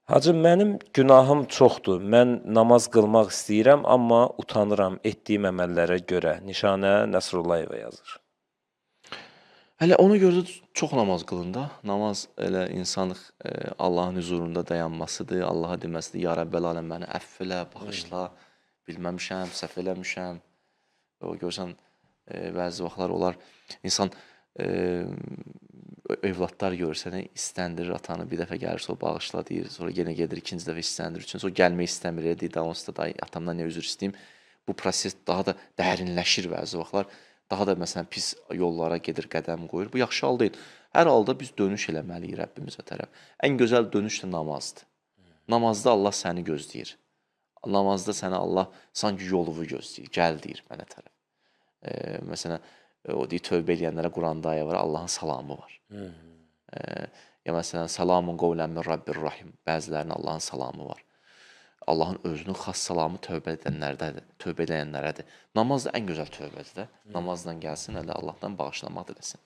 Hacı, mənim günahım çoxdur. Mən namaz qılmaq istəyirəm, amma utanıram etdiyim əməllərə görə. Nişanə Nəsrullayeva yazır. Hələ ona görə də çox namaz qılın da. Namaz elə insan Allahın hüzurunda dayanmasıdır. Allaha deməsidir: Ya Rəbbəl aləm, məni əfv elə, bağışla, bilməmişəm, səhv eləmişəm. O görsən bəzi vaxtlar olar insan övladlar görsə istəndirir atanı, bir dəfə gəlirsə o bağışla deyir, sonra yenə gedir ikinci dəfə istəndirir üçün, sonra gəlmək istəmir, deyir da onsuz da atamdan nə üzr istəyim. Bu proses daha da dərinləşir bəzi vaxtlar. Daha da məsələn pis yollara gedir, qədəm qoyur. Bu yaxşı hal deyil. Hər halda biz dönüş eləməliyik Rəbbimizə tərəf. Ən gözəl dönüş də namazdır. Namazda Allah səni gözləyir. Namazda sənə Allah sanki yoluvu gözləyir. Gəl deyir mənə tərəf. Məsələn, o deyir, tövbə eləyənlərə Quranda ayə var, Allahın salamı var. Ya məsələn, salamun qovlən min Rabbir Rahim. Bəzilərinin Allahın salamı var. Allahın özünün xas salamı tövbə edənlərdədir, tövbə edənlərədir. Namaz da ən gözəl tövbədir də. Namazla gəlsin, elə Allahdan bağışlanmaq diləsin.